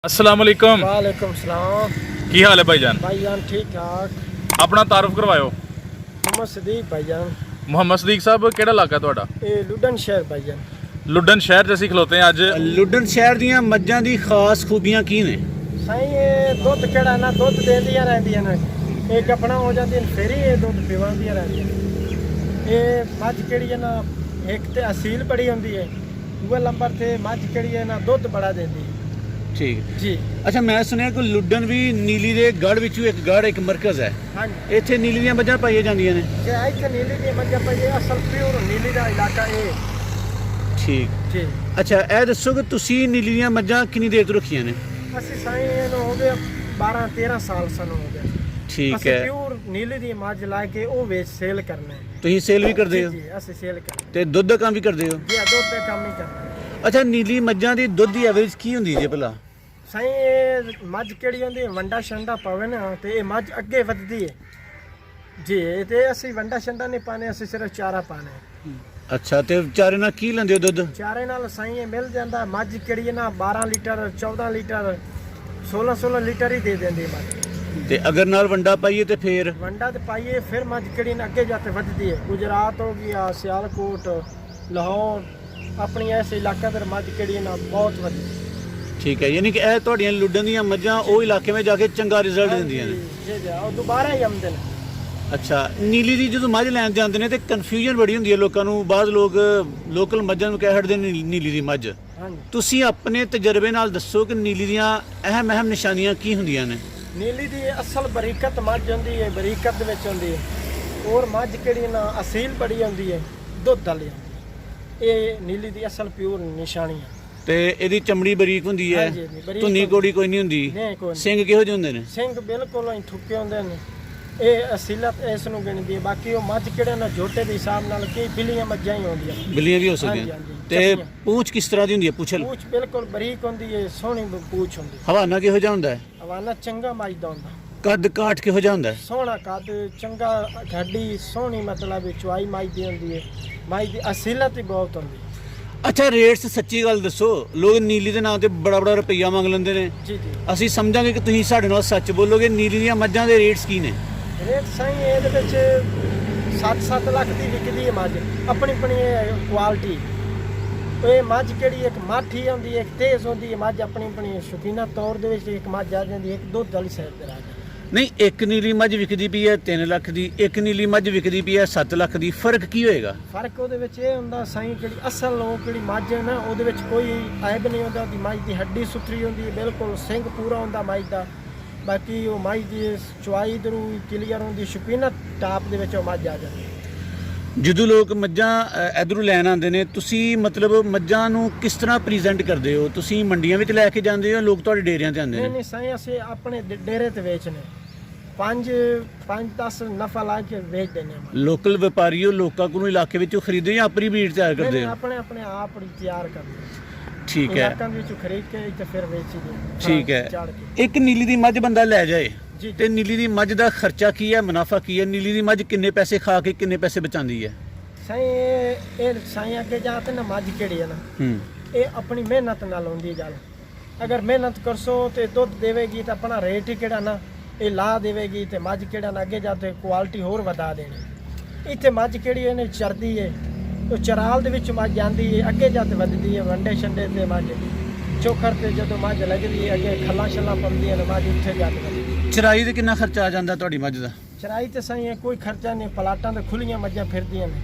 अस्सलाम वालेकुम। वालेकुम सलाम। की हाल है भाईजान? भाईजान ठीक ठाक। अपना तारुफ करवाओ। मोहम्मद सदीक भाईजान। मुहम्मद सदीक साहब केड़ा इलाका है तुहाडा? ये लुडन शहर भाईजान। लुडन शहर च असीं खलोते हैं अज। लुडन शहर दीयां मज्जां दी खास खूबियां की ने? साईं ये दुध केड़ा ना दुध देंदियां रहंदियां ने, ये गपना हो जांदियां ने, फिर ये दुध पिवांदियां रहंदियां ने। ये मझ केड़ी है ना, एक ते असील बड़ी होंदी है, दूए नंबर ते मझ केड़ी है ना दुध बड़ा देंदी है। ठीक जी। अच्छा, मैं सुनिया कि लुडन भी नीली दे गढ़ विचों एक गढ़ एक मरकज है, हाँ जी। इत्थे नीली दीयां मज्जां पाईयां जांदियां ने। जे इत्थे नीली दी मझां पई है, असल प्योर नीली दा इलाका ये। ठीक। जी। अच्छा, ਇਹ ਦੱਸੋ ਕਿ ਤੁਸੀਂ ਨੀਲੀ ਦੀਆਂ ਮੱਝਾਂ ਕਿੰਨੀ ਦੇਰ ਤੋਂ ਰੱਖੀਆਂ ਨੇ? ਅਸੀਂ ਸਾਈਂ ਇਹਨੂੰ ਹੋ ਗਿਆ 12-13 ਸਾਲ ਸਾਨੂੰ ਹੋ ਗਿਆ। ਠੀਕ ਅਸੀਂ ਹੈ, ਪਿਓਰ ਨੀਲੀ ਦੀ ਮੱਝ ਲਾ ਕੇ ਉਹ ਵੇਚ ਸੇਲ ਕਰਨਾ ਹੈ। ਤੁਸੀਂ ਸੇਲ ਵੀ ਕਰਦੇ ਹੋ ਜੀ ਅਸੀਂ ਸੇਲ ਕਰਨਾ ਤੇ ਦੁੱਧ ਦਾ ਕੰਮ ਵੀ ਕਰਦੇ ਹੋ? ਜੀ, ਦੁੱਧ ਦਾ ਕੰਮ ਹੀ ਕਰਨਾ। ਅੱਛਾ, ਨੀਲੀ ਮੱਝਾਂ ਦੀ ਦੁੱਧ ਦੀ ਐਵਰੇਜ ਕੀ ਹੁੰਦੀ ਜੇ ਭਲਾ? ਸਾਈਂ ਇਹ ਮੱਝ ਕਿਹੜੀ ਹੁੰਦੀ ਹੈ, ਵੰਡਾ ਛੰਡਾ ਪਾਵੇ ਨਾ ਤੇ ਇਹ ਮੱਝ ਅੱਗੇ ਵੱਧਦੀ ਹੈ ਜੀ। ਤੇ ਅਸੀਂ ਵੰਡਾ ਛੰਡਾ ਨਹੀਂ ਪਾਣੇ, ਅਸੀਂ ਸਿਰਫ ਚਾਰਾ ਪਾਣਾ ਹੈ। ਅੱਛਾ, ਤੇ ਵਿਚਾਰੇ ਨਾਲ ਕੀ ਲੈਂਦੇ ਹੋ ਦੁੱਧ? ਚਾਰੇ ਨਾਲ ਸਾਈਂ ਇਹ ਮਿਲ ਜਾਂਦਾ। ਮੱਝ ਕਿਹੜੀ ਹੈ ਨਾ 12 ਲੀਟਰ 14 ਲੀਟਰ 16 ਲੀਟਰ ਹੀ ਦੇ ਦਿੰਦੀ ਹੈ ਮੱਝ। ਤੇ ਅਗਰ ਨਾਲ ਵੰਡਾ ਪਾਈਏ ਤੇ ਫੇਰ? ਵੰਡਾ ਤੇ ਪਾਈਏ ਫਿਰ ਮੱਝ ਕਿਹੜੀ ਨਾ ਅੱਗੇ ਜਾ ਕੇ ਵੱਧਦੀ ਹੈ। ਗੁਜਰਾਤ ਹੋ ਗਿਆ, ਸਿਆਲਕੋਟ, ਲਾਹੌਰ, ਆਪਣੀ ਐਸੇ ਇਲਾਕੇ ਤੇ ਮੱਝ ਕਿਹੜੀ ਹੈ ਨਾ ਬਹੁਤ ਵੱਧਦੀ। ਠੀਕ ਹੈ, ਯਾਨੀ ਕਿ ਇਹ ਤੁਹਾਡੀਆਂ ਲੁੱਡਨ ਦੀਆਂ ਮੱਝਾਂ ਉਹ ਇਲਾਕੇ ਵਿੱਚ ਜਾ ਕੇ ਚੰਗਾ ਰਿਜ਼ਲਟ ਦਿੰਦੀਆਂ ਨੇ। ਜੀ ਜੀ, ਉਹ ਦੁਬਾਰਾ ਹੀ ਆਉਂਦੇ ਨੇ। ਅੱਛਾ, ਨੀਲੀ ਦੀ ਜਦੋਂ ਮੱਝ ਲੈਣ ਜਾਂਦੇ ਨੇ ਤੇ ਕਨਫਿਊਜ਼ਨ ਬੜੀ ਹੁੰਦੀ ਹੈ ਲੋਕਾਂ ਨੂੰ, ਬਾਅਦ ਲੋਕ ਲੋਕਲ ਮੱਝਾਂ ਨੂੰ ਕਹਿ ਹਟਦੇ ਨੇ ਨੀਲੀ ਦੀ ਮੱਝ। ਹਾਂਜੀ। ਤੁਸੀਂ ਆਪਣੇ ਤਜਰਬੇ ਨਾਲ ਦੱਸੋ ਕਿ ਨੀਲੀ ਦੀਆਂ ਅਹਿਮ ਨਿਸ਼ਾਨੀਆਂ ਕੀ ਹੁੰਦੀਆਂ ਨੇ? ਨੀਲੀ ਦੀ ਅਸਲ ਬਰੀਕਤ ਮੱਝ ਹੁੰਦੀ ਹੈ, ਬਰੀਕਤ ਦੇ ਵਿੱਚ ਹੁੰਦੀ ਹੈ। ਔਰ ਮੱਝ ਕਿਹੜੀ ਨਾ ਅਸੀਲ ਬੜੀ ਹੁੰਦੀ ਹੈ, ਦੁੱਧ ਵਾਲੀ ਹੁੰਦੀ ਹੈ। ਇਹ ਨੀਲੀ ਦੀ ਅਸਲ ਪਿਓਰ ਨਿਸ਼ਾਨੀ ਹੈ। ਤੇ ਇਹਦੀ ਚਮੜੀ ਬਰੀਕ ਹੁੰਦੀ ਹੈ, ਹਾਂਜੀ, ਬਰੀਕ ਧੁੰਨੀ ਕੋੜੀ ਕੋਈ ਨਹੀਂ ਹੁੰਦੀ, ਨਹੀਂ ਕੋਈ ਨਹੀਂ। ਸਿੰਘ ਕਿਹੋ ਜਿਹੇ ਹੁੰਦੇ ਨੇ? ਸਿੰਘ ਬਿਲਕੁਲ ਹੀ ਠੁੱਕੇ ਹੁੰਦੇ ਨੇ। ਇਹ ਅਸੀਲਤ ਇਸ ਨੂੰ ਗਿਣਦੀ ਹੈ। ਬਾਕੀ ਉਹ ਮੱਝ ਕਿਹੜੇ ਨਾ ਝੋਟੇ ਦੇ ਹਿਸਾਬ ਨਾਲ ਕਈ ਬਿੱਲੀਆਂ ਮੱਝਾਂ ਹੀ ਹੁੰਦੀਆਂ। ਬਿੱਲੀਆਂ ਵੀ ਹੋ ਹਾਂਜੀ, ਸਕਦੀਆਂ। ਹਾਂਜੀ, ਤੇ ਚੱਲੀਆਂ। ਪੂੰਛ ਕਿਸ ਤਰ੍ਹਾਂ ਦੀ ਹੁੰਦੀ ਹੈ? ਪੁੱਛਲ ਪੂਛ ਬਿਲਕੁਲ ਬਰੀਕ ਹੁੰਦੀ ਹੈ, ਸੋਹਣੀ ਪੂਛ ਹੁੰਦੀ ਹੈ। ਹਵਾਨਾ ਕਿਹੋ ਜਿਹਾ ਹੁੰਦਾ ਹੈ? ਹਵਾਨਾ ਚੰਗਾ ਮੱਝ ਦਾ ਹੁੰਦਾ, ਕੱਦ ਕਾਠ ਕਿਹੋ ਜਿਹਾ ਹੁੰਦਾ ਹੈ? ਸੋਹਣਾ ਕੱਦ, ਚੰਗਾ ਗੱਡੀ, ਸੋਹਣੀ ਮਤਲਬ ਚੁਆਈ ਮੱਝ ਦੀ ਹੁੰਦੀ ਹੈ। ਮੱਝ ਦੀ ਅਸੀਲਤ ਹੀ ਬਹੁਤ ਹੁੰਦੀ ਹੈ। ਅੱਛਾ, ਰੇਟਸ ਸੱਚੀ ਗੱਲ ਦੱਸੋ, ਲੋਕ ਨੀਲੀ ਦੇ ਨਾਂ ਤੇ ਬੜਾ ਰੁਪਈਆ ਮੰਗ ਲੈਂਦੇ ਨੇ। ਜੀ ਜੀ। ਅਸੀਂ ਸਮਝਾਂਗੇ ਕਿ ਤੁਸੀਂ ਸਾਡੇ ਨਾਲ ਸੱਚ ਬੋਲੋਗੇ। ਨੀਲੀ ਦੀਆਂ ਮੱਝਾਂ ਦੇ ਰੇਟਸ ਕੀ ਨੇ? ਰੇਟ ਸਾਈਂ ਇਹਦੇ ਵਿੱਚ 7-7 ਲੱਖ ਦੀ ਵਿਕਦੀ ਹੈ ਮੱਝ। ਆਪਣੀ ਕੁਆਲਿਟੀ। ਇਹ ਮੱਝ ਕਿਹੜੀ ਇੱਕ ਮਾਠੀ ਹੁੰਦੀ ਹੈ, ਇੱਕ ਤੇਜ਼ ਹੁੰਦੀ ਹੈ ਮੱਝ। ਆਪਣੀ ਸ਼ੌਕੀਨਾ ਤੌਰ ਦੇ ਵਿੱਚ ਇੱਕ ਮੱਝ ਆ ਜਾਂਦੀ ਹੈ, ਇੱਕ ਦੁੱਧ ਵਾਲੀ ਸਾਈਡ ਤੇ ਆ ਜਾਂਦੀ ਹੈ। ਨਹੀਂ, ਇੱਕ ਨੀਲੀ ਮੱਝ ਵਿਕਦੀ ਪਈ ਹੈ 3 ਲੱਖ ਦੀ, ਇੱਕ ਨੀਲੀ ਮੱਝ ਵਿਕਦੀ ਪਈ ਹੈ 7 ਲੱਖ ਦੀ, ਫਰਕ ਕੀ ਹੋਏਗਾ? ਫਰਕ ਉਹਦੇ ਵਿੱਚ ਇਹ ਹੁੰਦਾ ਸਾਈਂ ਜਿਹੜੀ ਅਸਲ ਉਹ ਜਿਹੜੀ ਮੱਝ ਹੈ ਨਾ, ਉਹਦੇ ਵਿੱਚ ਕੋਈ ਐਬ ਨਹੀਂ ਹੁੰਦਾ। ਉਹਦੀ ਮੱਝ ਦੀ ਹੱਡੀ ਸੁਥਰੀ ਹੁੰਦੀ ਹੈ, ਬਿਲਕੁਲ ਸਿੰਘ ਪੂਰਾ ਹੁੰਦਾ ਮੱਝ ਦਾ। ਬਾਕੀ ਉਹ ਮੱਝ ਦੀ ਚੁਆਈ ਇਧਰੋਂ ਕਲੀਅਰ ਹੁੰਦੀ, ਸ਼ੌਕੀਨਾ ਟਾਪ ਦੇ ਵਿੱਚ ਉਹ ਮੱਝ ਆ ਜਾਂਦੀ ਹੈ। ਜਦੋਂ ਲੋਕ ਮੱਝਾਂ ਇਧਰੋਂ ਲੈਣ ਆਉਂਦੇ ਨੇ, ਤੁਸੀਂ ਮਤਲਬ ਮੱਝਾਂ ਨੂੰ ਕਿਸ ਤਰ੍ਹਾਂ ਪ੍ਰੈਜ਼ੈਂਟ ਕਰਦੇ ਹੋ? ਤੁਸੀਂ ਮੰਡੀਆਂ ਵਿੱਚ ਲੈ ਕੇ ਜਾਂਦੇ ਹੋ, ਲੋਕ ਤੁਹਾਡੇ ਡੇਰਿਆਂ ਤੇ ਆਉਂਦੇ ਨਹੀਂ ਨੇ? ਨਹੀਂ ਸਾਈਂ ਅਸੀਂ ਆਪਣੇ ਡੇਰੇ ਤੇ ਵੇਚਨੇ 5-10 ਨਫਾ ਲਾ ਕੇ ਵੇਚ ਦਿੰਦੇ ਹਾਂ। ਲੋਕਲ ਵਪਾਰੀਓ ਲੋਕਾਂ ਕੋਲੋਂ ਇਲਾਕੇ ਵਿੱਚੋਂ ਖਰੀਦਦੇ ਜਾਂ ਆਪਣੀ ਬਰੀਡ ਤਿਆਰ ਨਹੀਂ, ਕਰਦੇ ਨਹੀਂ, ਹੋ? ਆਪਣੇ ਆਪ ਹੀ ਤਿਆਰ ਕਰਦੇ ਹਾਂ। ਠੀਕ ਹੈ, ਇਲਾਕਿਆਂ ਦੇ ਵਿੱਚੋਂ ਖਰੀਦ ਕੇ ਤੇ ਫਿਰ ਵੇਚੀ ਦੇ। ਠੀਕ ਹੈ। ਇੱਕ ਨੀਲੀ ਦੀ ਮੱਝ ਬੰਦਾ ਲੈ ਜਾਏ ਜੀ ਤੇ ਨੀਲੀ ਦੀ ਮੱਝ ਦਾ ਖਰਚਾ ਕੀ ਹੈ, ਮੁਨਾਫਾ ਕੀ ਹੈ? ਨੀਲੀ ਦੀ ਮੱਝ ਕਿੰਨੇ ਪੈਸੇ ਖਾ ਕੇ ਕਿੰਨੇ ਪੈਸੇ ਬਚਾਉਂਦੀ ਹੈ? ਸਾਈਂ ਇਹ ਸਾਈਂ ਅੱਗੇ ਜਾਤੇ ਨਾ ਮੱਝ ਕਿਹੜੀ ਹੈ ਨਾ, ਇਹ ਆਪਣੀ ਮਿਹਨਤ ਨਾਲ ਹੁੰਦੀ ਗੱਲ। ਅਗਰ ਮਿਹਨਤ ਕਰਸੋ ਤੇ ਦੁੱਧ ਦੇਵੇਗੀ ਤਾਂ ਆਪਣਾ ਰੇਟ ਹੀ ਕਿਹੜਾ ਨਾ ਇਹ ਲਾ ਦੇਵੇਗੀ ਤੇ ਮੱਝ ਕਿਹੜਾ ਨਾ ਅੱਗੇ ਜਾਤੇ ਕੁਆਲਿਟੀ ਹੋਰ ਵਧਾ ਦੇਣੀ। ਇੱਥੇ ਮੱਝ ਕਿਹੜੀ ਇਹਨੇ ਚਰਦੀ ਹੈ, ਉਹ ਚਰਾਲ ਦੇ ਵਿੱਚ ਮੱਝ ਜਾਂਦੀ ਹੈ, ਅੱਗੇ ਜਾਤੇ ਵੱਧਦੀ ਹੈ। ਵੰਡੇ ਛੰਡੇ ਤੇ ਮੱਝ ਚੋਖਰ ਤੇ ਜਦੋਂ ਮੱਝ ਲੱਗਦੀ ਹੈ, ਅੱਗੇ ਖੱਲਾਂ ਛੱਲਾਂ ਪੰਦੀਆਂ ਨੇ, ਮੱਝ ਉੱਥੇ ਜਾ ਕੇ ਵੱਧਦੀ। ਚਰਾਈ ਤੇ ਕਿੰਨਾ ਖਰਚਾ ਆ ਜਾਂਦਾ ਤੁਹਾਡੀ ਮੱਝ ਦਾ? ਚਰਾਈ ਤੇ ਸਾਈਂ ਕੋਈ ਖਰਚਾ ਨਹੀਂ, ਪਲਾਟਾਂ ਤੇ ਖੁੱਲੀਆਂ ਮੱਝਾਂ ਫਿਰਦੀਆਂ ਨੇ,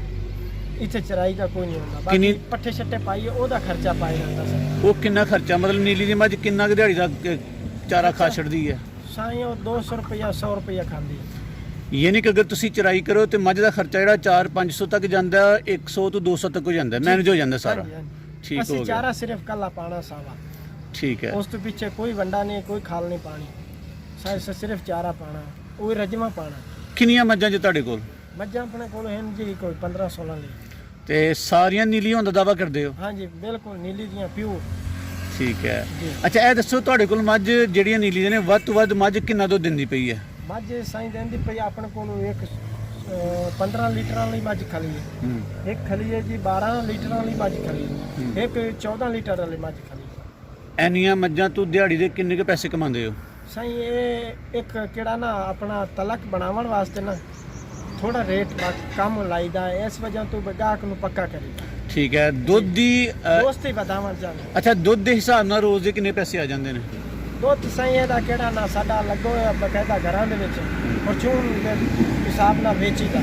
ਇੱਥੇ ਚਰਾਈ ਦਾ ਕੋਈ ਨਹੀਂ ਹੁੰਦਾ। ਬਾਕੀ ਪੱਠੇ ਛੱਟੇ ਪਾਈਏ ਉਹਦਾ ਖਰਚਾ ਪਾਇਆ ਜਾਂਦਾ ਸਰ। ਉਹ ਕਿੰਨਾ ਖਰਚਾ, ਮਤਲਬ ਨੀਲੀ ਦੀ ਮੱਝ ਕਿੰਨਾ ਕੁ ਦਿਹਾੜੀ ਦਾ ਚਾਰਾ ਖਾ ਛੱਡਦੀ ਹੈ? ਸਾਈਂ ਉਹ 200 ਰੁਪਇਆ 100 ਰੁਪਇਆ ਖਾਂਦੀ ਹੈ। ਯਾਨੀ ਕਿ ਅਗਰ ਤੁਸੀਂ ਚਰਾਈ ਕਰੋ ਤੇ ਮੱਝ ਦਾ ਖਰਚਾ ਜਿਹੜਾ 400-500 ਤੱਕ ਜਾਂਦਾ, 100 ਤੋਂ 200 ਤੱਕ ਹੋ ਜਾਂਦਾ, ਮੈਨੇਜ ਹੋ ਜਾਂਦਾ ਸਾਰਾ। ਹਾਂਜੀ, ਹਾਂਜੀ। ਠੀਕ ਹੋ ਅਸੀਂ ਗਿਆ। ਚਾਰਾ ਸਿਰਫ ਕੱਲਾ ਪਾਣਾ ਸਾਵਾ, ਠੀਕ ਹੈ। ਉਸ ਤੋਂ ਪਿੱਛੇ ਕੋਈ ਵੰਡਾ ਨਹੀਂ, ਕੋਈ ਖਾਲ ਨਹੀਂ ਪਾਣੀ। ਸਾਈਂ ਸਿਰਫ ਚਾਰਾ ਪਾਣਾ, ਉਹ ਰਜਮਾ ਪਾਣਾ। ਕਿੰਨੀਆਂ ਮੱਝਾਂ ਜੇ ਤੁਹਾਡੇ ਕੋਲ? ਮੱਝਾਂ ਆਪਣੇ ਕੋਲ ਹਨ ਜੀ ਕੋਈ 15-16 ਲਈ। ਤੇ ਸਾਰੀਆਂ ਨੀਲੀ ਹੋਣ ਦਾ ਦਾਅਵਾ ਕਰਦੇ ਹੋ? ਹਾਂਜੀ ਬਿਲਕੁਲ ਨੀਲੀ ਦੀਆਂ ਪਿਓ। ਠੀਕ ਹੈ। ਜੀ। ਅੱਛਾ, ਇਹ ਦੱਸੋ ਤੁਹਾਡੇ ਕੋਲ ਮੱਝ ਜਿਹੜੀਆਂ ਨੀਲੀ ਦੇ ਨੇ, ਵੱਧ ਤੋਂ ਵੱਧ ਮੱਝ ਕਿੰਨਾ ਦੁੱਧ ਦਿੰਦੀ ਪਈ ਹੈ? ਮੱਝ ਸਾਈਂ ਦਿੰਦੀ ਪਈ ਆਪਣੇ ਕੋਲ ਇੱਕ 15 ਲੀਟਰਾਂ ਵਾਲੀ ਮੱਝ ਖਲੀ ਹੈ। ਇੱਕ ਖਲੀ ਹੈ ਜੀ 12 ਲੀਟਰਾਂ ਵਾਲੀ ਮੱਝ ਖਲੀ ਹੈ। ਇੱਕ 14 ਲੀਟਰ ਵਾਲੀ ਮੱਝ ਖਲੀ ਹੈ। ਐਨੀਆਂ ਮੱਝਾਂ ਤੋਂ ਦਿਹਾੜੀ ਦੇ ਕਿੰਨੇ ਕੁ ਪੈਸੇ ਕਮਾਉਂਦੇ ਹੋ? ਸਾਈਂ ਇਹ ਇੱਕ ਕਿਹੜਾ ਨਾ ਆਪਣਾ ਤਲਕ ਬਣਾਉਣ ਵਾਸਤੇ ਨਾ ਥੋੜਾ ਰੇਟ ਕਮ ਲਾਈਦਾ, ਇਸ ਵਜ੍ਹਾ ਤੋਂ ਗਾਹਕ ਨੂੰ ਪੱਕਾ ਕਰੀਦਾ। ਠੀਕ ਹੈ। ਦੁੱਧ ਦੀ ਦੋਸਤੀ ਵਧਾਵਣ ਜਾਂਦੇ। ਅੱਛਾ, ਦੁੱਧ ਦੇ ਹਿਸਾਬ ਨਾਲ ਰੋਜ਼ ਦੇ ਕਿੰਨੇ ਪੈਸੇ ਆ ਜਾਂਦੇ ਨੇ? ਦੁੱਧ ਸਾਈਂ ਇਹਦਾ ਕਿਹੜਾ ਨਾ ਸਾਡਾ ਲੱਗੋ ਹੋਇਆ ਬਕਾਇਦਾ ਘਰਾਂ ਦੇ ਵਿੱਚ ਫੋਰਚੂਨ ਦੇ ਹਿਸਾਬ ਨਾਲ ਵੇਚੀਦਾ।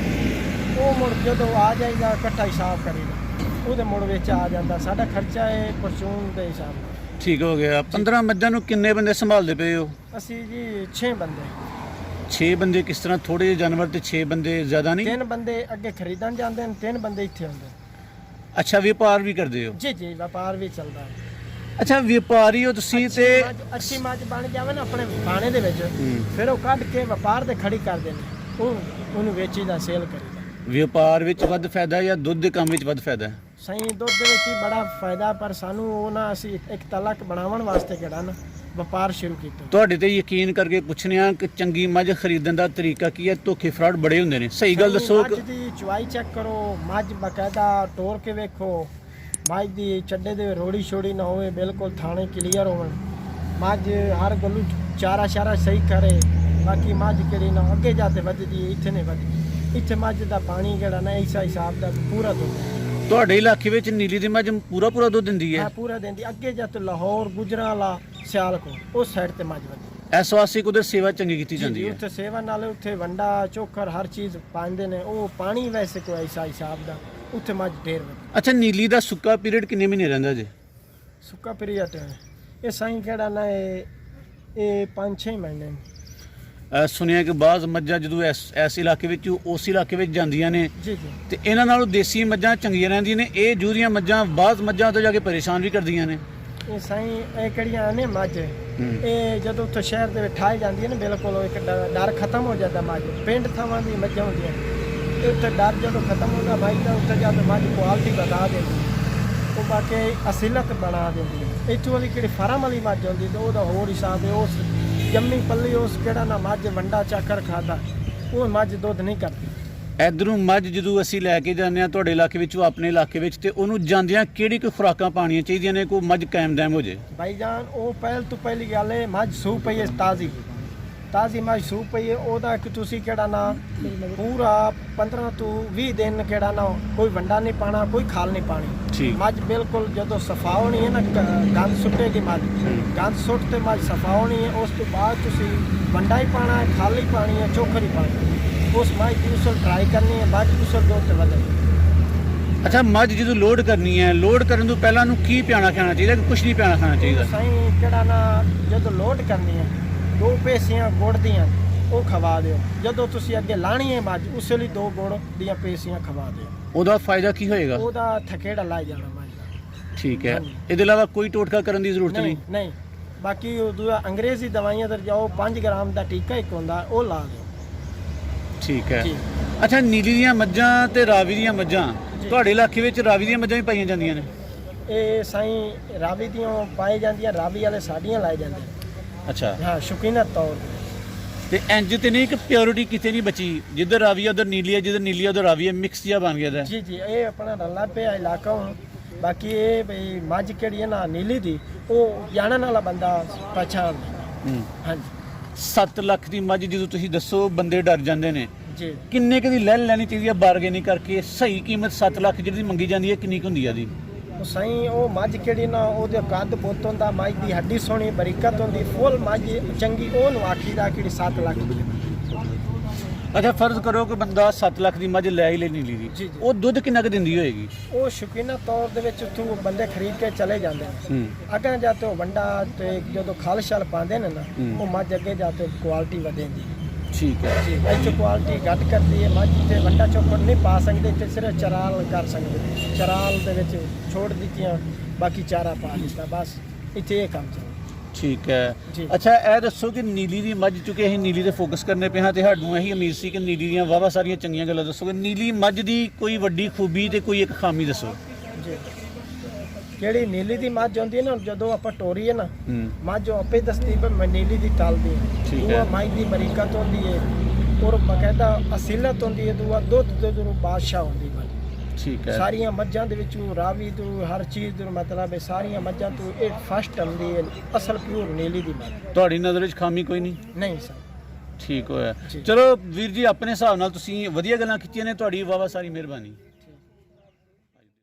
ਉਹ ਮੁੜ ਜਦੋਂ ਆ ਜਾਈਦਾ ਇਕੱਠਾ ਹਿਸਾਬ ਕਰੀਦਾ, ਉਹਦੇ ਮੁੜ ਵਿੱਚ ਆ ਜਾਂਦਾ। ਸਾਡਾ ਖਰਚਾ ਹੈ ਫੋਰਚੂਨ ਦੇ ਹਿਸਾਬ ਨਾਲ। ਠੀਕ ਹੋ ਗਿਆ। 15 ਮੱਝਾਂ ਨੂੰ ਕਿੰਨੇ ਬੰਦੇ ਸੰਭਾਲਦੇ ਪਏ ਹੋ? ਅਸੀਂ ਜੀ 6 ਬੰਦੇ। 6 ਬੰਦੇ ਕਿਸ ਤਰ੍ਹਾਂ? ਥੋੜੇ ਜਿਹੇ ਜਾਨਵਰ ਤੇ 6 ਬੰਦੇ ਜ਼ਿਆਦਾ ਨਹੀਂ? 3 ਬੰਦੇ ਅੱਗੇ ਖਰੀਦਣ ਜਾਂਦੇ ਨੇ, 3 ਬੰਦੇ ਇੱਥੇ ਹੁੰਦੇ। ਅੱਛਾ, ਵਪਾਰ ਵੀ ਕਰਦੇ ਹੋ? ਜੀ ਜੀ, ਵਪਾਰ ਵੀ ਚੱਲਦਾ ਹੈ। ਅੱਛਾ, ਵਪਾਰੀ ਹੋ ਤੁਸੀਂ ਤੇ ਅੱਛੀ ਮੱਝ ਬਣ ਜਾਵੇ ਨਾ ਆਪਣੇ ਬਾਣੇ ਦੇ ਵਿੱਚ, ਫਿਰ ਉਹ ਕੱਢ ਕੇ ਵਪਾਰ ਦੇ ਖੜੀ ਕਰਦੇ ਨੇ, ਉਹਨੂੰ ਵੇਚੀਦਾ, ਸੇਲ ਕਰੀਦਾ। ਵਪਾਰ ਵਿੱਚ ਵੱਧ ਫਾਇਦਾ ਜਾਂ ਦੁੱਧ ਦੇ ਕੰਮ ਵਿੱਚ ਵੱਧ ਫਾਇਦਾ? ਸਹੀ ਦੁੱਧ ਦੇ ਵਿੱਚ ਹੀ ਬੜਾ ਫਾਇਦਾ, ਪਰ ਸਾਨੂੰ ਉਹ ਨਾ ਅਸੀਂ ਇੱਕ ਤਲਕ ਬਣਾਉਣ ਵਾਸਤੇ ਕਿਹੜਾ ਨਾ ਵਪਾਰ ਸ਼ੁਰੂ ਕੀਤਾ। ਤੁਹਾਡੇ ਤੇ ਯਕੀਨ ਕਰਕੇ ਪੁੱਛਣਿਆ ਕਿ ਚੰਗੀ ਮੱਝ ਖਰੀਦਣ ਦਾ ਤਰੀਕਾ ਕੀ ਹੈ? ਧੋਖੇ ਫਰਾਡ ਬੜੇ ਹੁੰਦੇ ਨੇ, ਸਹੀ ਗੱਲ ਦੱਸੋ। ਮੱਝ ਦੀ ਚੁਆਈ ਚੈੱਕ ਕਰੋ, ਮੱਝ ਬਕਾਇਦਾ ਤੋੜ ਕੇ ਵੇਖੋ, ਮੱਝ ਦੀ ਚੱਡੇ ਦੇ ਰੋੜੀ ਛੋੜੀ ਨਾ ਹੋਵੇ, ਬਿਲਕੁਲ ਥਾਣੇ ਕਲੀਅਰ ਹੋਣ, ਮੱਝ ਹਰ ਗੱਲੂ ਚਾਰਾ ਸ਼ਾਰਾ ਸਹੀ ਕਰੇ। ਬਾਕੀ ਮੱਝ ਕਿਹੜੀ ਨਾ ਅੱਗੇ ਜਾ ਕੇ ਵੱਧਦੀ, ਇੱਥੇ ਨਹੀਂ ਵੱਧਦੀ। ਇੱਥੇ ਮੱਝ ਦਾ ਪਾਣੀ ਕਿਹੜਾ ਨਾ ਇਸਾ ਹਿਸਾਬ ਦਾ ਪੂਰਾ ਦੁੱਧ। ਤੁਹਾਡੇ ਇਲਾਕੇ ਵਿੱਚ ਨੀਲੀ ਦੀ ਮੱਝ ਪੂਰਾ ਦੁੱਧ ਦਿੰਦੀ ਹੈ? ਹਾਂ, ਪੂਰਾ ਦਿੰਦੀ। ਅੱਗੇ ਜਾ ਤੇ ਲਾਹੌਰ, ਗੁਜਰਾਂਵਾਲਾ, ਸਿਆਲਕੋਟ ਉਸ ਸਾਈਡ ਤੇ ਮੱਝ ਵੱਧਦੀ। ਇਸ ਵਾਸਤੇ ਕੁਦਰ ਸੇਵਾ ਚੰਗੀ ਕੀਤੀ ਜਾਂਦੀ ਹੈ? ਉੱਥੇ ਸੇਵਾ ਨਾਲ ਉੱਥੇ ਵੰਡਾ ਚੋਖਰ ਹਰ ਚੀਜ਼ ਪਾਉਂਦੇ ਨੇ। ਉਹ ਪਾਣੀ ਵੈਸੇ ਕੋਈ ਐਸਾ ਹਿਸਾਬ ਦਾ ਉੱਥੇ ਮੱਝ ਢੇਰ ਵੱਧਦੀ। ਅੱਛਾ, ਨੀਲੀ ਦਾ ਸੁੱਕਾ ਪੀਰੀਅਡ ਕਿੰਨੇ ਮਹੀਨੇ ਰਹਿੰਦਾ ਜੇ? ਸੁੱਕਾ ਪੀਰੀਅਡ ਇਹ ਸਾਈਂ ਕਿਹੜਾ ਨਾ ਇਹ 5-6 ਮਹੀਨੇ। ਸੁਣਿਆ ਕਿ ਬਾਜ਼ ਮੱਝਾਂ ਜਦੋਂ ਇਸ ਇਲਾਕੇ ਵਿੱਚ ਉਸ ਇਲਾਕੇ ਵਿੱਚ ਜਾਂਦੀਆਂ ਨੇ ਜੀ ਜੀ, ਤੇ ਇਹਨਾਂ ਨਾਲੋਂ ਦੇਸੀ ਮੱਝਾਂ ਚੰਗੀਆਂ ਰਹਿੰਦੀਆਂ ਨੇ। ਇਹ ਜੂਰੀਆਂ ਮੱਝਾਂ ਬਾਜ਼ ਮੱਝਾਂ ਤੋਂ ਜਾ ਕੇ ਪਰੇਸ਼ਾਨ ਵੀ ਕਰਦੀਆਂ ਨੇ। ਇਹ ਸਾਈਂ ਇਹ ਕਿਹੜੀਆਂ ਨੇ ਮੱਝ, ਇਹ ਜਦੋਂ ਉੱਥੇ ਸ਼ਹਿਰ ਦੇ ਵਿੱਚ ਠਾਈ ਜਾਂਦੀ ਹੈ ਨਾ, ਬਿਲਕੁਲ ਉਹ ਇੱਕ ਡਰ ਖਤਮ ਹੋ ਜਾਂਦਾ। ਮੱਝ ਪਿੰਡ ਥਾਵਾਂ ਦੀ ਮੱਝਾਂ ਹੁੰਦੀਆਂ, ਇਹ ਉੱਥੇ ਡਰ ਜਦੋਂ ਖਤਮ ਹੁੰਦਾ ਮੱਝ ਦਾ, ਉੱਥੇ ਜਾ ਕੇ ਮੱਝ ਕੁਆਲਿਟੀ ਵਧਾ ਦਿੰਦੀ, ਉਹ ਬਾਕੀ ਅਸਲੀਅਤ ਬਣਾ ਦਿੰਦੀ ਹੈ। ਇੱਥੋਂ ਵਾਲੀ ਕਿਹੜੀ ਫਾਰਮ ਵਾਲੀ ਮੱਝ ਹੁੰਦੀ ਤੇ ਉਹਦਾ ਹੋਰ ਹਿਸਾਬ ਹੈ। ਉਸ ਜੰਮੀ ਪੱਲੀ ਉਸ ਕਿਹੜਾ ਨਾ ਮੱਝ ਵੰਡਾ ਚੱਕਰ ਖਾਦਾ, ਉਹ ਮੱਝ ਦੁੱਧ ਨਹੀਂ ਕਰਦੀ। ਇਧਰੋਂ ਮੱਝ ਜਦੋਂ ਅਸੀਂ ਲੈ ਕੇ ਜਾਂਦੇ ਹਾਂ ਤੁਹਾਡੇ ਇਲਾਕੇ ਵਿੱਚੋਂ ਆਪਣੇ ਇਲਾਕੇ ਵਿੱਚ, ਤੇ ਉਹਨੂੰ ਜਾਂਦਿਆਂ ਕਿਹੜੀ ਕੋਈ ਖੁਰਾਕਾਂ ਪਾਣੀਆਂ ਚਾਹੀਦੀਆਂ ਨੇ, ਕੋਈ ਮੱਝ ਕਾਇਮ ਦੈਮ ਹੋ ਜੇ? ਭਾਈ ਜਾਨ, ਉਹ ਪਹਿਲੀ ਗੱਲ ਹੈ ਮੱਝ ਸੂ ਪਈ ਹੈ, ਤਾਜ਼ੀ ਮੱਝ ਸੂ ਪਈ ਹੈ। ਉਹਦਾ ਕਿ ਤੁਸੀਂ ਕਿਹੜਾ ਨਾ ਪੂਰਾ 15 ਤੋਂ 20 ਦਿਨ ਕਿਹੜਾ ਨਾ ਕੋਈ ਵੰਡਾ ਨਹੀਂ ਪਾਣਾ, ਕੋਈ ਖਾਲ ਨਹੀਂ ਪਾਣੀ। ਮੱਝ ਬਿਲਕੁਲ ਜਦੋਂ ਸਫਾ ਹੋਣੀ ਹੈ ਨਾ, ਗੰਦ ਸੁੱਟੇਗੀ ਮੱਝ, ਗੰਦ ਸੁੱਟ ਤੇ ਮੱਝ ਸਫਾ ਹੋਣੀ ਹੈ। ਉਸ ਤੋਂ ਬਾਅਦ ਤੁਸੀਂ ਵੰਡਾ ਹੀ ਪਾਣਾ ਹੈ, ਖਾਲ ਹੀ ਪਾਣੀ ਹੈ, ਚੋਖਰ ਹੀ ਪਾਣੀ ਹੈ। ਉਸ ਮੱਝ ਦੀ ਉਸਲ ਟਰਾਈ ਕਰਨੀ ਹੈ, ਮੱਝ ਉਸਲ ਦੁੱਧ ਤੇ ਵਧੇ। ਅੱਛਾ, ਮੱਝ ਜਦੋਂ ਲੋਡ ਕਰਨੀ ਹੈ, ਲੋਡ ਕਰਨ ਤੋਂ ਪਹਿਲਾਂ ਨੂੰ ਕੀ ਪਿਆਣਾ ਖਾਣਾ ਚਾਹੀਦਾ ਕਿ ਕੁਝ ਨਹੀਂ ਪਿਆਣਾ ਖਾਣਾ ਚਾਹੀਦਾ? ਸਾਈਂ ਕਿਹੜਾ ਨਾ ਜਦੋਂ ਲੋਡ ਕਰਨੀ ਹੈ 2 ਪੇਸੀਆਂ ਗੁੜ ਦੀਆਂ ਉਹ ਖਵਾ ਦਿਓ। ਜਦੋਂ ਤੁਸੀਂ ਅੱਗੇ ਲਾਣੀ ਹੈ ਮੱਝ, ਉਸੇ ਲਈ 2 ਗੁੜ ਦੀਆਂ ਪੇਸੀਆਂ ਖਵਾ ਦਿਓ। ਉਹਦਾ ਫਾਇਦਾ ਕੀ ਹੋਏਗਾ? ਉਹਦਾ ਥਕੇੜਾ ਲੱਗ ਜਾਣਾ ਮੱਝ ਦਾ। ਠੀਕ ਹੈ। ਇਹਦੇ ਇਲਾਵਾ ਕੋਈ ਟੋਟਕਾ ਕਰਨ ਦੀ ਜ਼ਰੂਰਤ ਨਹੀਂ? ਨਹੀਂ। ਬਾਕੀ ਉਹ ਦੂਆ ਅੰਗਰੇਜ਼ੀ ਦਵਾਈਆਂ ਤੇ ਜਾਓ, 5 ਗ੍ਰਾਮ ਦਾ ਟੀਕਾ ਇੱਕ ਹੁੰਦਾ, ਉਹ ਲਾ ਦਿਓ। ਠੀਕ ਹੈ। ਅੱਛਾ, ਨੀਲੀ ਦੀਆਂ ਮੱਝਾਂ ਤੇ ਰਾਵੀ ਦੀਆਂ ਮੱਝਾਂ, ਤੁਹਾਡੇ ਇਲਾਕੇ ਵਿੱਚ ਰਾਵੀ ਦੀਆਂ ਮੱਝਾਂ ਵੀ ਪਾਈਆਂ ਜਾਂਦੀਆਂ ਨੇ? ਇਹ ਸਾਈਂ ਰਾਵੀ ਦੀਆਂ ਪਾਈ ਜਾਂਦੀਆਂ, ਰਾਵੀ ਵਾਲੇ ਸਾਡੀਆਂ ਲਾਏ ਜਾਂਦੇ। ਅੱਛਾ, ਹਾਂ, ਸ਼ੌਕੀਨਤ ਤੌਰ ਤੇ ਇੰਜ ਤੇ ਨਹੀਂ ਕਿ ਪਿਓਰਿਟੀ ਕਿਤੇ ਨਹੀਂ ਬਚੀ, ਜਿੱਧਰ ਰਾਵੀ ਉਧਰ ਨੀਲੀ ਹੈ, ਜਿੱਧਰ ਨੀਲੀ ਉਧਰ ਰਾਵੀ ਹੈ, ਮਿਕਸ ਜਿਹਾ ਬਣ ਗਿਆ ਦਾ? ਜੀ ਜੀ, ਇਹ ਆਪਣਾ ਰੱਲਾ ਪਿਆ ਇਲਾਕਾ ਹੁਣ। ਬਾਕੀ ਇਹ ਬਈ ਮੱਝ ਕਿਹੜੀ ਹੈ ਨਾ ਨੀਲੀ ਦੀ, ਉਹ ਜਾਣਨ ਵਾਲਾ ਬੰਦਾ ਪਛਾਣ ਲੈਂਦਾ। ਹਾਂਜੀ। 7 ਲੱਖ ਦੀ ਮੱਝ ਜਦੋਂ ਤੁਸੀਂ ਦੱਸੋ ਬੰਦੇ ਡਰ ਜਾਂਦੇ ਨੇ ਜੀ। ਕਿੰਨੇ ਕੁ ਦੀ ਲੈ ਲੈਣੀ ਚਾਹੀਦੀ ਹੈ ਬਾਰਗੇਨਿੰਗ ਕਰਕੇ? ਸਹੀ ਕੀਮਤ 7 ਲੱਖ ਜਿਹੜੀ ਮੰਗੀ ਜਾਂਦੀ ਹੈ ਕਿੰਨੀ ਕੁ ਹੁੰਦੀ ਹੈ ਦੀ? ਸਾਈਂ ਉਹ ਮੱਝ ਕਿਹੜੀ ਨਾ ਉਹਦੇ ਕੱਦ ਬੁੱਤ ਹੁੰਦਾ, ਮੱਝ ਦੀ ਹੱਡੀ ਸੋਹਣੀ ਬਰੀਕਤ ਹੁੰਦੀ, ਫੁੱਲ ਮੱਝ ਚੰਗੀ, ਉਹਨੂੰ ਆਖੀਦਾ ਕਿਹੜੀ 7 ਲੱਖ ਦੀ। ਅੱਛਾ, ਫਰਜ਼ ਕਰੋ ਕਿ ਬੰਦਾ 7 ਲੱਖ ਦੀ ਮੱਝ ਲੈ ਹੀ ਲੈ ਨੀਲੀ ਦੀ, ਜੀ। ਉਹ ਦੁੱਧ ਕਿੰਨਾ ਕੁ ਦਿੰਦੀ ਹੋਏਗੀ? ਉਹ ਸ਼ੌਕੀਨਾ ਤੌਰ ਦੇ ਵਿੱਚ ਉੱਥੋਂ ਬੰਦੇ ਖਰੀਦ ਕੇ ਚਲੇ ਜਾਂਦੇ ਨੇ। ਅੱਗੇ ਜਾ ਕੇ ਉਹ ਵੰਡਾ ਤੇ ਜਦੋਂ ਖਲ ਛਲ ਪਾਉਂਦੇ ਨੇ ਨਾ, ਉਹ ਮੱਝ ਅੱਗੇ ਜਾ ਕੇ ਕੁਆਲਿਟੀ ਵਧੇਂਦੀ। ਠੀਕ ਹੈ ਜੀ। ਇੱਥੇ ਕੁਆਲਿਟੀ ਘੱਟ ਕਰਦੀ ਹੈ ਮੱਝ, ਤੇ ਵੰਡਾ ਚੋਕਰ ਨਹੀਂ ਪਾ ਸਕਦੇ, ਤੇ ਸਿਰਫ ਚਰਾਲ ਕਰ ਸਕਦੇ। ਚਰਾਲ ਦੇ ਵਿੱਚ ਛੋੜ ਦਿੱਤੀਆਂ, ਬਾਕੀ ਚਾਰਾ ਪਾ ਦਿੱਤਾ, ਬਸ ਇੱਥੇ ਇਹ ਕੰਮ ਚੱਲਦਾ। ਠੀਕ ਹੈ। ਜੀ। ਅੱਛਾ, ਇਹ ਦੱਸੋ ਕਿ ਨੀਲੀ ਦੀ ਮੱਝ, ਚੁੱਕੇ ਅਸੀਂ ਨੀਲੀ ਤੇ ਫੋਕਸ ਕਰਨੇ ਪਏ ਹਾਂ ਤੇ ਸਾਨੂੰ ਇਹੀ ਉਮੀਦ ਸੀ ਕਿ ਨੀਲੀ ਦੀਆਂ ਵਾਵਾ ਸਾਰੀਆਂ ਚੰਗੀਆਂ ਗੱਲਾਂ ਦੱਸੋਗੇ। ਨੀਲੀ ਮੱਝ ਦੀ ਕੋਈ ਵੱਡੀ ਖੂਬੀ ਤੇ ਕੋਈ ਇੱਕ ਖਾਮੀ ਦੱਸੋ। ਜੀ। ਕਿਹੜੀ ਨੀਲੀ ਦੀ ਮੱਝ ਹੁੰਦੀ ਹੈ ਨਾ, ਜਦੋਂ ਆਪਾਂ ਟੋਰੀ ਹੈ ਨਾ, ਮੱਝ ਆਪੇ ਦੱਸਦੀ ਪਰ ਮੈਂ ਨੀਲੀ ਦੀ ਟਲਦੀ ਹੈ। ਉਹ ਮੱਝ ਦੀ ਬਰੀਕਤ ਹੁੰਦੀ ਹੈ ਔਰ ਬਕਾਇਦਾ ਅਸੀਲਤ ਹੁੰਦੀ ਹੈ। ਦੂਆ ਦੁੱਧ ਦੇ ਬਾਦਸ਼ਾਹ ਹੁੰਦੀ ਮੱਝ। ਠੀਕ ਹੈ ਸਾਰੀਆਂ ਮੱਝਾਂ ਦੇ ਵਿੱਚੋਂ ਰਾਵੀ ਤੋਂ ਹਰ ਚੀਜ਼ ਤੋਂ ਮਤਲਬ ਹੈ ਸਾਰੀਆਂ ਮੱਝਾਂ ਤੋਂ ਇਹ ਫਸਟ ਆਉਂਦੀ ਹੈ ਅਸਲ ਪਿਓਰ ਨੀਲੀ ਦੀ ਮੱਝ। ਤੁਹਾਡੀ ਨਜ਼ਰ ਵਿੱਚ ਖਾਮੀ ਕੋਈ ਨਹੀਂ? ਨਹੀਂ ਸਰ। ਠੀਕ ਹੋਇਆ। ਜੀ। ਚਲੋ ਵੀਰ ਜੀ ਆਪਣੇ ਹਿਸਾਬ ਨਾਲ ਤੁਸੀਂ ਵਧੀਆ ਗੱਲਾਂ ਕੀਤੀਆਂ ਨੇ, ਤੁਹਾਡੀ ਵਾਵਾ ਸਾਰੀ ਮਿਹਰਬਾਨੀ।